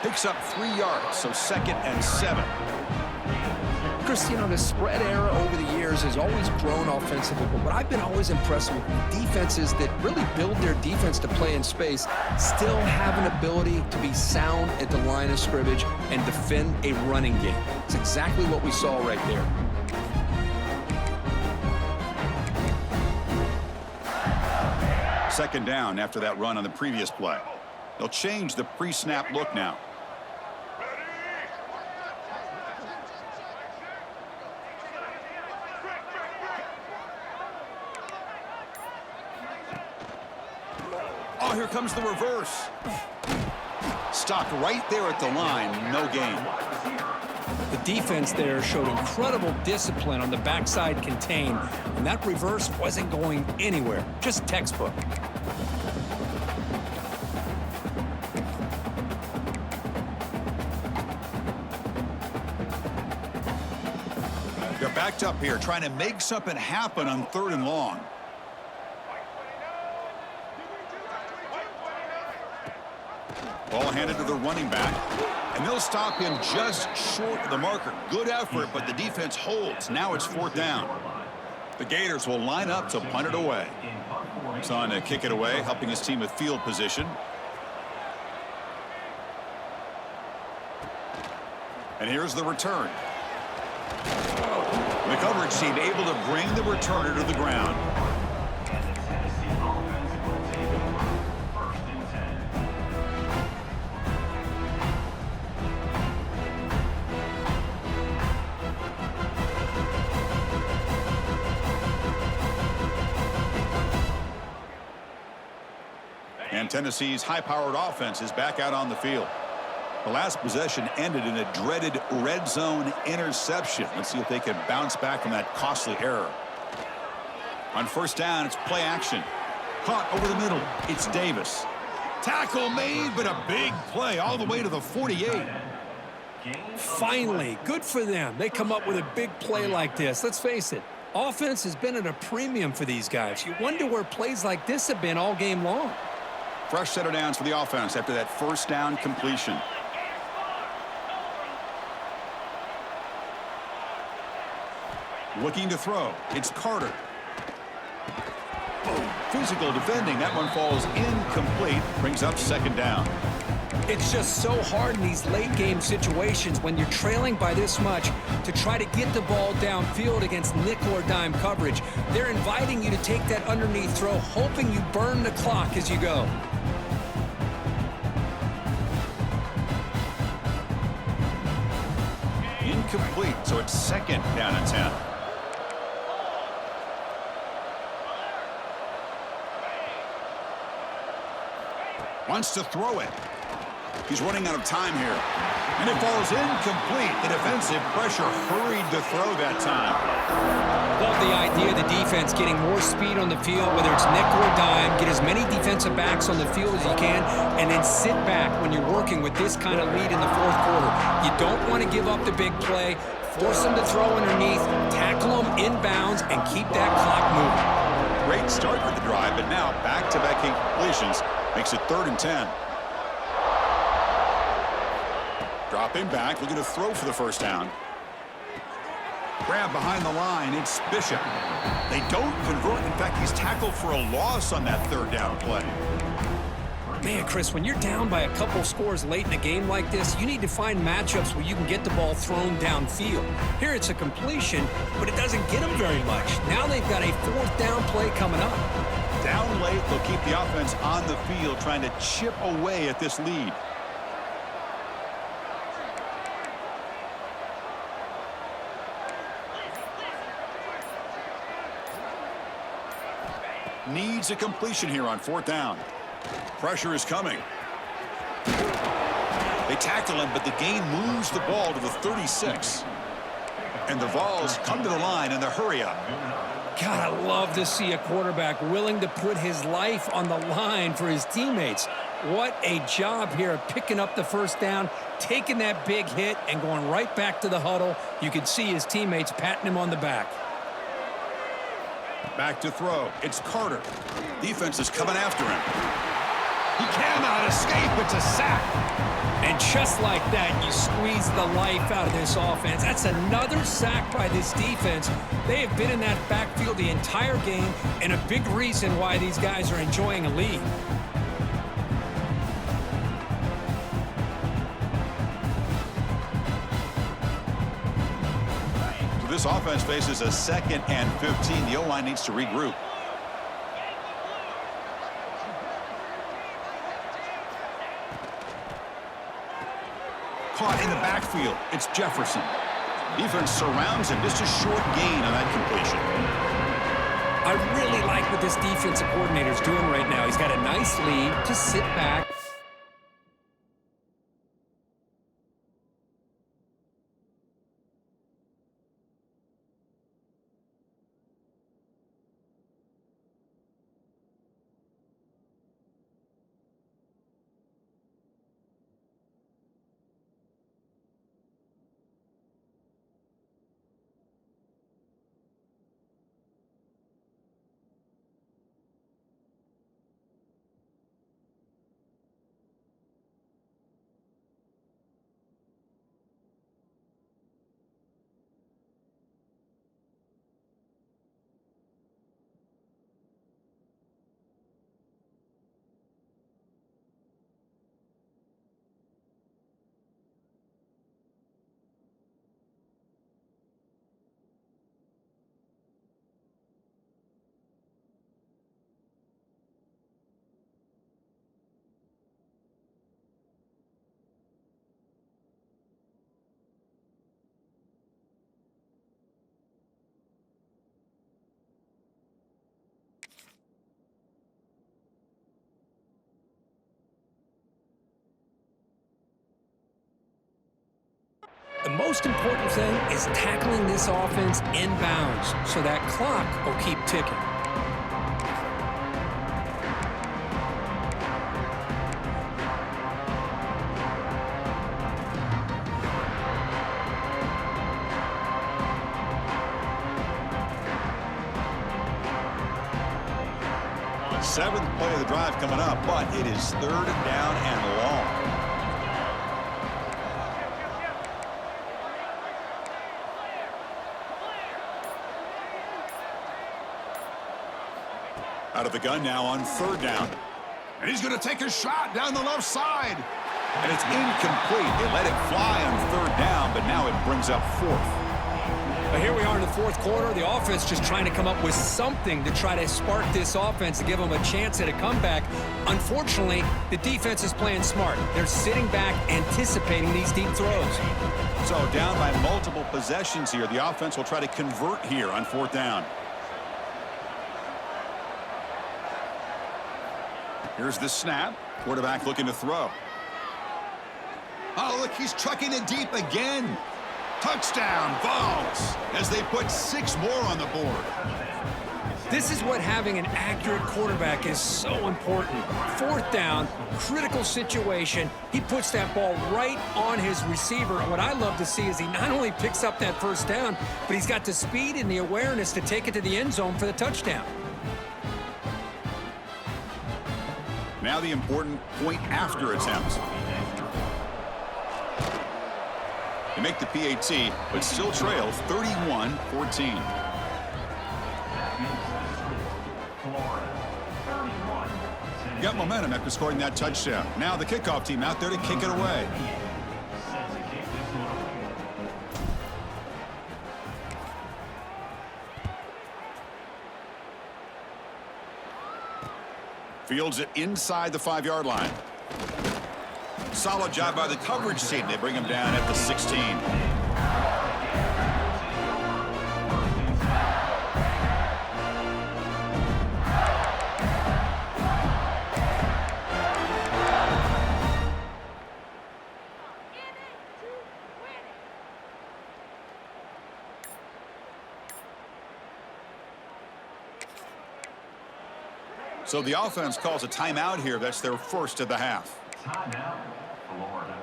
Picks up 3 yards, so 2nd and 7. Chris, you know, the spread era over the years has always grown offensively, but what I've been always impressed with defenses that really build their defense to play in space still have an ability to be sound at the line of scrimmage and defend a running game. It's exactly what we saw right there. Second down after that run on the previous play. They'll change the pre-snap look now. Oh, here comes the reverse. Stopped right there at the line. No gain. The defense there showed incredible discipline on the backside contain, and that reverse wasn't going anywhere. Just textbook. They're backed up here, trying to make something happen on 3rd and long. Ball handed to the running back, and they'll stop him just short of the marker. Good effort, but the defense holds. Now it's 4th down. The Gators will line up to punt it away. He's on to kick it away, helping his team with field position. And here's the return. The coverage team able to bring the returner to the ground. And Tennessee's high-powered offense is back out on the field. The last possession ended in a dreaded red zone interception. Let's see if they can bounce back from that costly error. On 1st down, it's play action. Caught over the middle. It's Davis. Tackle made, but a big play all the way to the 48. Finally, good for them. They come up with a big play like this. Let's face it, offense has been at a premium for these guys. You wonder where plays like this have been all game long. Fresh set of downs for the offense after that 1st down completion. Looking to throw. It's Carter. Physical defending. That one falls incomplete. Brings up 2nd down. It's just so hard in these late game situations when you're trailing by this much to try to get the ball downfield against nickel or dime coverage. They're inviting you to take that underneath throw, hoping you burn the clock as you go. Incomplete, so it's 2nd down and 10. Wants to throw it. He's running out of time here. And it falls incomplete. The defensive pressure hurried to throw that time. Love the idea of the defense getting more speed on the field, whether it's nickel or dime. Get as many defensive backs on the field as you can, and then sit back when you're working with this kind of lead in the 4th quarter. You don't want to give up the big play. Force them to throw underneath, tackle them inbounds, and keep that clock moving. Great start with the drive, but now back-to-back completions makes it 3rd and 10. Dropping back, looking to throw for the 1st down. Grab behind the line, it's Bishop. They don't convert. In fact, he's tackled for a loss on that 3rd down play. Man, Chris, when you're down by a couple scores late in a game like this, you need to find matchups where you can get the ball thrown downfield. Here it's a completion, but it doesn't get them very much. Now they've got a 4th down play coming up. Down late, they'll keep the offense on the field, trying to chip away at this lead. Needs a completion here on 4th down. Pressure is coming. They tackle him, but the gain moves the ball to the 36. And the Vols come to the line in the hurry-up. God, I love to see a quarterback willing to put his life on the line for his teammates. What a job here of picking up the 1st down, taking that big hit, and going right back to the huddle. You can see his teammates patting him on the back. Back to throw. It's Carter. Defense is coming after him. He cannot escape. It's a sack. And just like that, you squeeze the life out of this offense. That's another sack by this defense. They have been in that backfield the entire game, and a big reason why these guys are enjoying a lead. So this offense faces a 2nd and 15. The O-line needs to regroup. Caught in the backfield. It's Jefferson. Defense surrounds him. Just a short gain on that completion. I really like what this defensive coordinator is doing right now. He's got a nice lead to sit back. The most important thing is tackling this offense inbounds so that clock will keep ticking. Seventh play of the drive coming up, but it is 3rd down and long. Out of the gun now on 3rd down. And he's going to take a shot down the left side. And it's incomplete. They let it fly on 3rd down, but now it brings up 4th. But here we are in the 4th quarter. The offense just trying to come up with something to try to spark this offense to give them a chance at a comeback. Unfortunately, the defense is playing smart. They're sitting back, anticipating these deep throws. So down by multiple possessions here. The offense will try to convert here on 4th down. Here's the snap. Quarterback looking to throw. Oh, look, he's trucking it deep again. Touchdown, Vols, as they put 6 more on the board. This is what having an accurate quarterback is so important. 4th down, critical situation. He puts that ball right on his receiver. And what I love to see is he not only picks up that 1st down, but he's got the speed and the awareness to take it to the end zone for the touchdown. Now the important point after attempt. They make the PAT, but still trail 31-14. Got momentum after scoring that touchdown. Now the kickoff team out there to kick it away. Fields it inside the 5-yard line. Solid job by the coverage team. They bring him down at the 16. So the offense calls a timeout here. That's their first of the half. Timeout, Florida.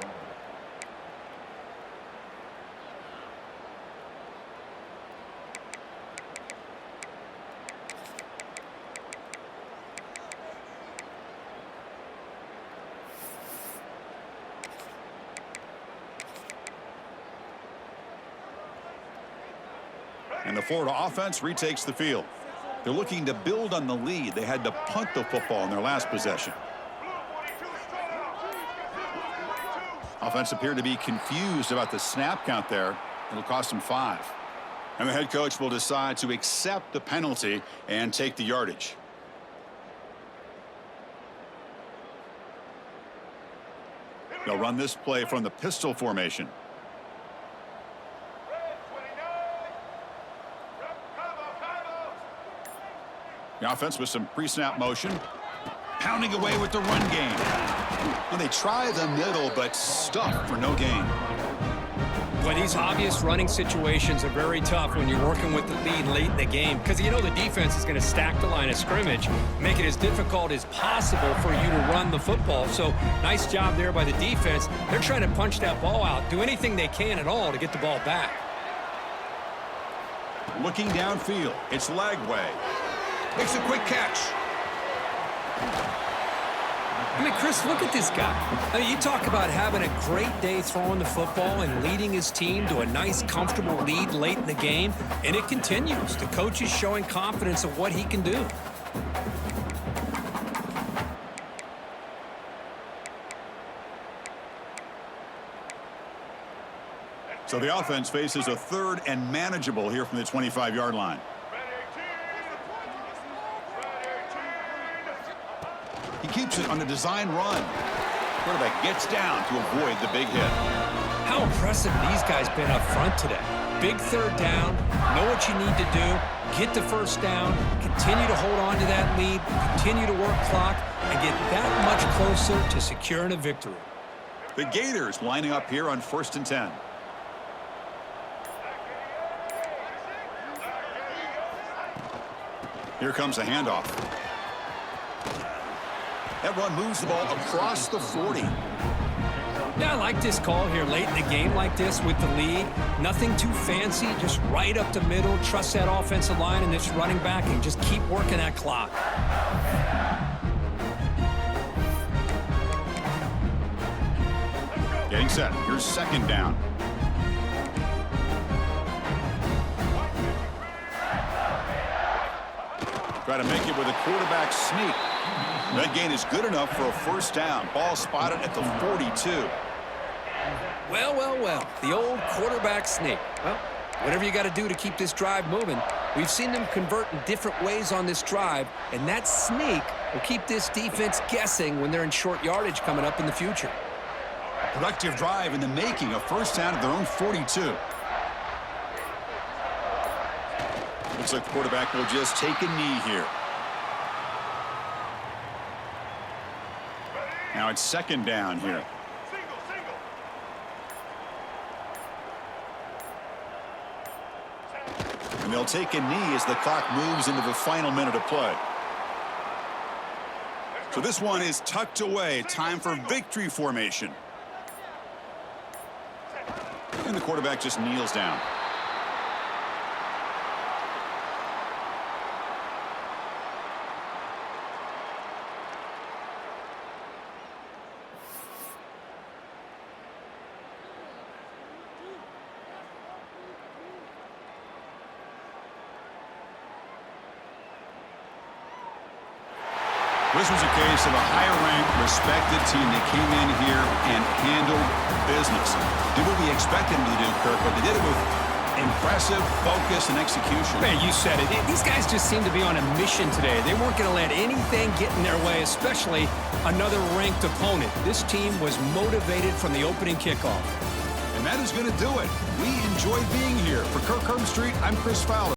And the Florida offense retakes the field. They're looking to build on the lead. They had to punt the football in their last possession. Offense appeared to be confused about the snap count there. It'll cost them 5. And the head coach will decide to accept the penalty and take the yardage. They'll run this play from the pistol formation. The offense with some pre-snap motion. Pounding away with the run game. And they try the middle, but stuck for no gain. Well, these obvious running situations are very tough when you're working with the lead late in the game, because you know the defense is going to stack the line of scrimmage, make it as difficult as possible for you to run the football. So nice job there by the defense. They're trying to punch that ball out, do anything they can at all to get the ball back. Looking downfield, it's Lagway. Makes a quick catch. I mean, Chris, look at this guy. I mean, you talk about having a great day throwing the football and leading his team to a nice, comfortable lead late in the game, and it continues. The coach is showing confidence of what he can do. So the offense faces a 3rd and manageable here from the 25-yard line. He keeps it on the design run. Quarterback gets down to avoid the big hit. How impressive these guys been up front today. Big 3rd down, know what you need to do, get the 1st down, continue to hold on to that lead, continue to work clock, and get that much closer to securing a victory. The Gators lining up here on 1st and 10. Here comes a handoff. That run moves the ball across the 40. Yeah, I like this call here late in the game like this with the lead. Nothing too fancy, just right up the middle. Trust that offensive line and this running back and just keep working that clock. Getting set. Here's 2nd down. Try to make it with a quarterback sneak. That gain is good enough for a 1st down. Ball spotted at the 42. Well, well, well. The old quarterback sneak. Well, whatever you got to do to keep this drive moving. We've seen them convert in different ways on this drive, and that sneak will keep this defense guessing when they're in short yardage coming up in the future. Productive drive in the making. A 1st down at their own 42. Looks like the quarterback will just take a knee here. Now it's 2nd down here. And they'll take a knee as the clock moves into the final minute of play. So this one is tucked away. Time for victory formation. And the quarterback just kneels down. This was a case of a higher-ranked, respected team that came in here and handled business. Did what we expected them to do, Kirk, but they did it with impressive focus and execution. Man, you said it. These guys just seem to be on a mission today. They weren't going to let anything get in their way, especially another ranked opponent. This team was motivated from the opening kickoff. And that is going to do it. We enjoyed being here. For Kirk Herbstreit, I'm Chris Fowler.